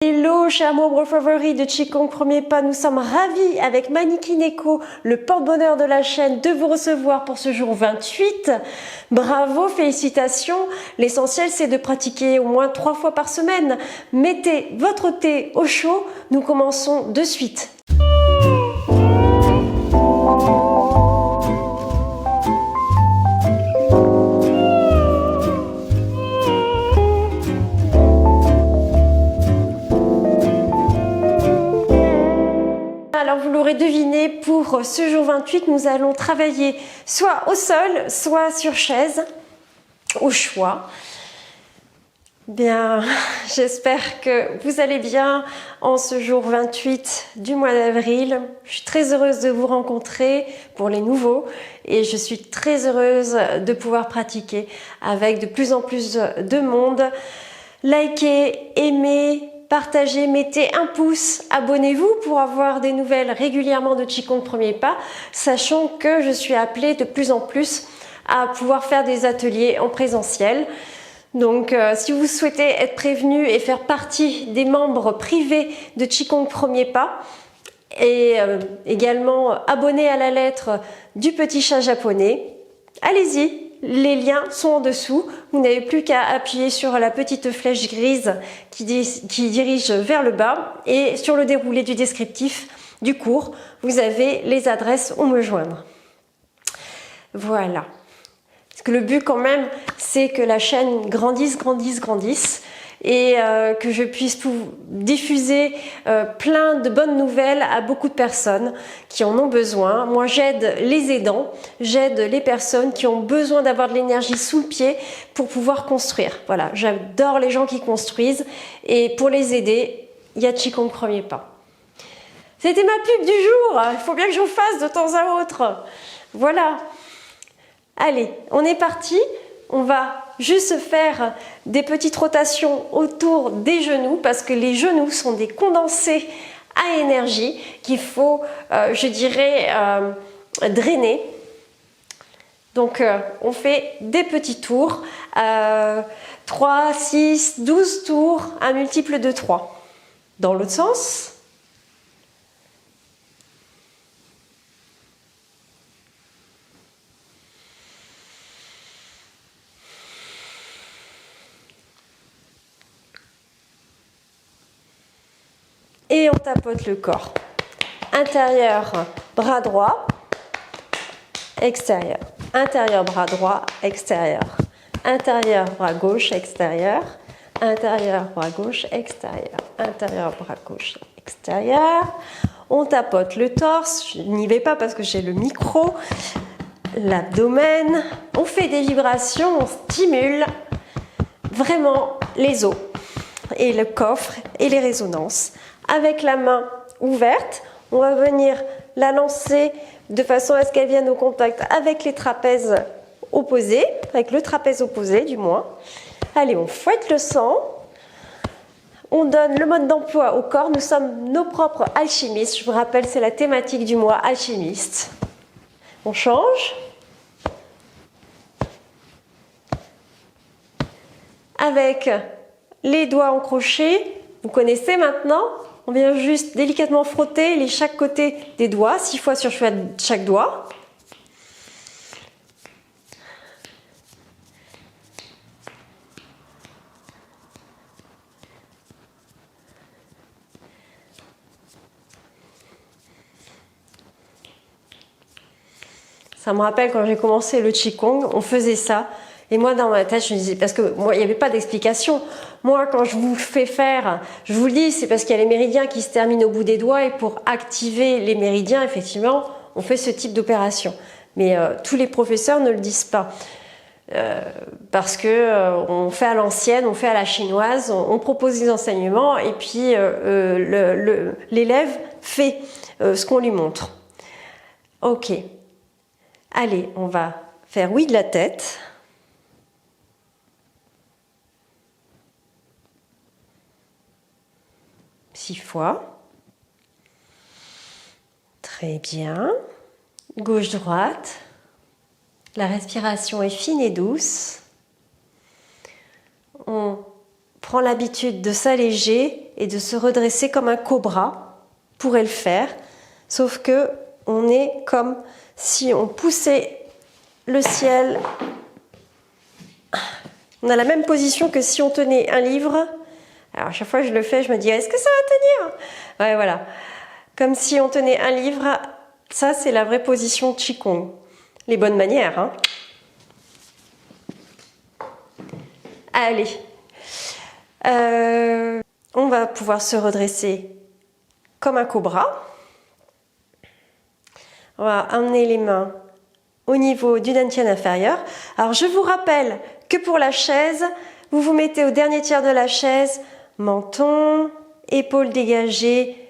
Hello chers membres favoris de Qigong Premier Pas, nous sommes ravis avec Manikineko, le porte-bonheur de la chaîne, de vous recevoir pour ce jour 28. Bravo, félicitations. L'essentiel c'est de pratiquer au moins 3 fois par semaine. Mettez votre thé au chaud, nous commençons de suite. Alors vous l'aurez deviné, pour ce jour 28, nous allons travailler soit au sol, soit sur chaise, au choix. Bien, j'espère que vous allez bien en ce jour 28 du mois d'avril. Je suis très heureuse de vous rencontrer pour les nouveaux et je suis très heureuse de pouvoir pratiquer avec de plus en plus de monde. Likez, aimez, partagez, mettez un pouce, abonnez-vous pour avoir des nouvelles régulièrement de Qigong Premier Pas, sachant que je suis appelée de plus en plus à pouvoir faire des ateliers en présentiel. Donc si vous souhaitez être prévenu et faire partie des membres privés de Qigong Premier Pas et également abonné à la lettre du petit chat japonais, allez-y. Les liens sont en dessous, vous n'avez plus qu'à appuyer sur la petite flèche grise qui dirige vers le bas et sur le déroulé du descriptif du cours, vous avez les adresses où me joindre. Voilà. Parce que le but quand même, c'est que la chaîne grandisse et que je puisse diffuser plein de bonnes nouvelles à beaucoup de personnes qui en ont besoin. Moi, j'aide les aidants, j'aide les personnes qui ont besoin d'avoir de l'énergie sous le pied pour pouvoir construire. Voilà, j'adore les gens qui construisent et pour les aider, il y a Qigong Premier Pas. C'était ma pub du jour, il faut bien que j'en fasse de temps à autre. Voilà. Allez, on est parti. On va juste faire des petites rotations autour des genoux parce que les genoux sont des condensés à énergie qu'il faut, je dirais, drainer. Donc, on fait des petits tours, 3, 6, 12 tours, un multiple de 3. Dans l'autre sens. Et on tapote le corps. Intérieur, bras droit, extérieur. Intérieur, bras droit, extérieur. Intérieur, bras gauche, extérieur. Intérieur, bras gauche, extérieur. Intérieur, bras gauche, extérieur. On tapote le torse. Je n'y vais pas parce que j'ai le micro. L'abdomen. On fait des vibrations, on stimule vraiment les os et le coffre et les résonances. Avec la main ouverte, on va venir la lancer de façon à ce qu'elle vienne au contact avec les trapèzes opposés, avec le trapèze opposé du moins. Allez, on fouette le sang, on donne le mode d'emploi au corps, nous sommes nos propres alchimistes. Je vous rappelle, c'est la thématique du mois alchimiste. On change. Avec les doigts en crochet, vous connaissez maintenant. On vient juste délicatement frotter chaque côté des doigts, 6 fois sur chaque doigt. Ça me rappelle quand j'ai commencé le Qigong, on faisait ça. Et moi, dans ma tête, je me disais, parce que moi, il n'y avait pas d'explication. Moi, quand je vous fais faire, je vous le dis, c'est parce qu'il y a les méridiens qui se terminent au bout des doigts et pour activer les méridiens, effectivement, on fait ce type d'opération. Mais tous les professeurs ne le disent pas. Parce que on fait à l'ancienne, on fait à la chinoise, on propose des enseignements et puis l'élève fait ce qu'on lui montre. Ok. Allez, on va faire oui de la tête. Six fois. Très bien. Gauche-droite. La respiration est fine et douce. On prend l'habitude de s'alléger et de se redresser comme un cobra pourrait le faire, sauf que on est comme si on poussait le ciel. On a la même position que si on tenait un livre. Alors à chaque fois que je le fais, je me dis, est-ce que ça va tenir? Ouais, voilà. Comme si on tenait un livre. Ça, c'est la vraie position de Qigong. Les bonnes manières, hein. Allez. On va pouvoir se redresser comme un cobra. On va amener les mains au niveau du dantian inférieur. Alors je vous rappelle que pour la chaise, vous vous mettez au dernier tiers de la chaise, menton, épaules dégagées.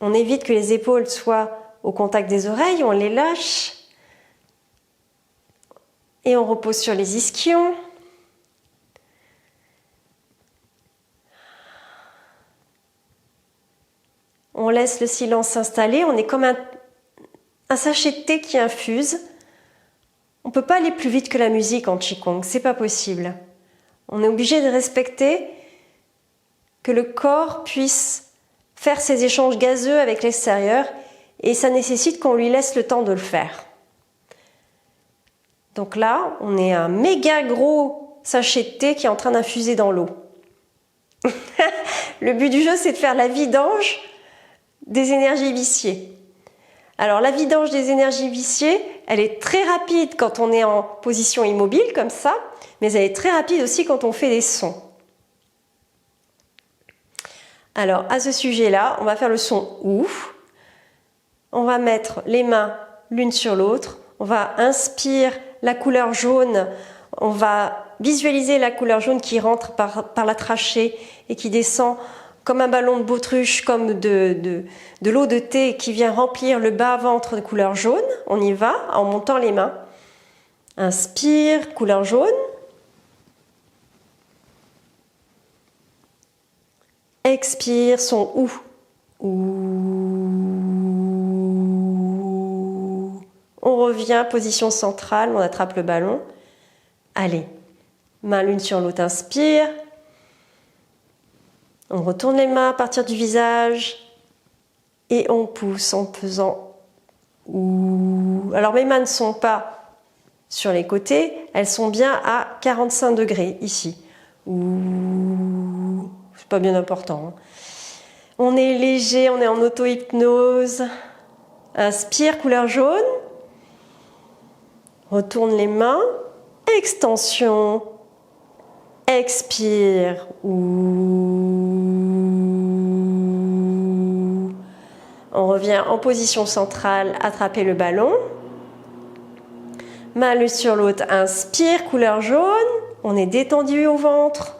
On évite que les épaules soient au contact des oreilles, on les lâche. Et on repose sur les ischions. On laisse le silence s'installer, on est comme un sachet de thé qui infuse. On ne peut pas aller plus vite que la musique en Qigong, c'est pas possible. On est obligé de respecter que le corps puisse faire ses échanges gazeux avec l'extérieur et ça nécessite qu'on lui laisse le temps de le faire. Donc là, on est un méga gros sachet de thé qui est en train d'infuser dans l'eau. Le but du jeu, c'est de faire la vidange des énergies viciées. Alors la vidange des énergies viciées, elle est très rapide quand on est en position immobile comme ça, mais elle est très rapide aussi quand on fait des sons. Alors à ce sujet-là, on va faire le son OU. On va mettre les mains l'une sur l'autre. On va inspire la couleur jaune. On va visualiser la couleur jaune qui rentre par la trachée et qui descend comme un ballon de baudruche, comme de l'eau de thé qui vient remplir le bas-ventre de couleur jaune. On y va en montant les mains. Inspire, couleur jaune. Expire, son OU. OU. On revient, position centrale, on attrape le ballon. Allez, main l'une sur l'autre, inspire. On retourne les mains à partir du visage et on pousse en faisant OU. Alors mes mains ne sont pas sur les côtés, elles sont bien à 45 degrés ici. OU. C'est pas bien important. Hein. On est léger, on est en auto-hypnose. Inspire, couleur jaune. Retourne les mains. Extension. Expire. Ouh. On revient en position centrale, attraper le ballon. Main l'une sur l'autre, inspire, couleur jaune. On est détendu au ventre.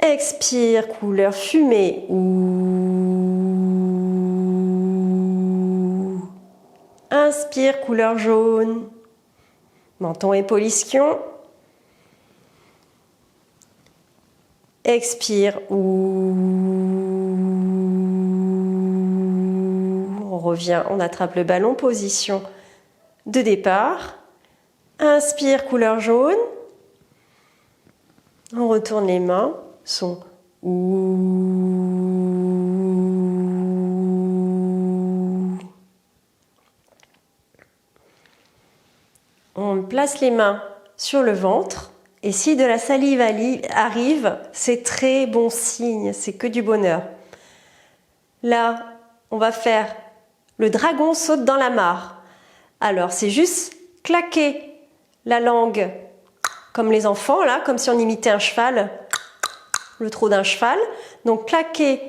Expire, couleur fumée. Ouh. Inspire, couleur jaune. Menton, épaule, ischion. Expire. Ouh. On revient, on attrape le ballon, position de départ. Inspire, couleur jaune. On retourne les mains. Son ouh. On place les mains sur le ventre et si de la salive arrive, c'est très bon signe, c'est que du bonheur. Là, on va faire le dragon saute dans la mare. Alors, c'est juste claquer la langue comme les enfants, là, comme si on imitait un cheval. Le trot d'un cheval. Donc claquer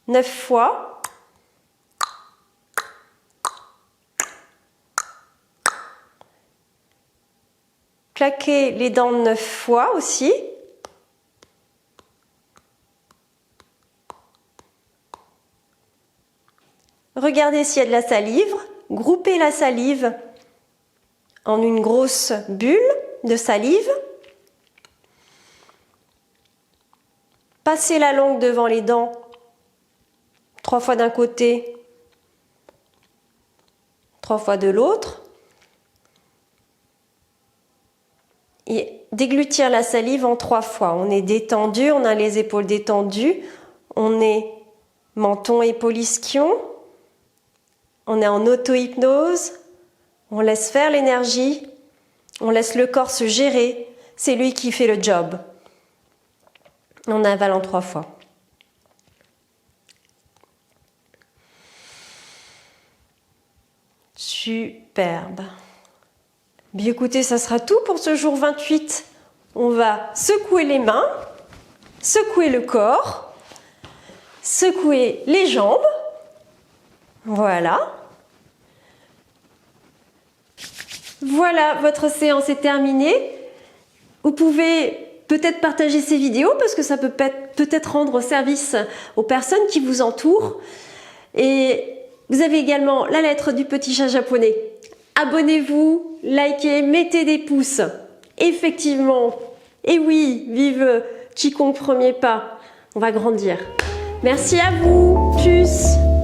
9 fois. Claquer les dents 9 fois aussi. Regardez s'il y a de la salive. Groupez la salive en une grosse bulle de salive. Passez la langue devant les dents, 3 fois d'un côté, 3 fois de l'autre. et déglutir la salive en 3 fois. On est détendu, on a les épaules détendues, on est menton, épaules, ischion, on est en auto-hypnose, on laisse faire l'énergie, on laisse le corps se gérer, c'est lui qui fait le job. On avale en 3 fois. Superbe. Bien écoutez, ça sera tout pour ce jour 28. On va secouer les mains, secouer le corps, secouer les jambes. Voilà. Voilà, votre séance est terminée. Vous pouvez peut-être partager ces vidéos parce que ça peut peut-être rendre service aux personnes qui vous entourent. Et vous avez également la lettre du petit chat japonais. Abonnez-vous, likez, mettez des pouces. Effectivement, et oui, vive Qigong premier pas. On va grandir. Merci à vous. Tchuss.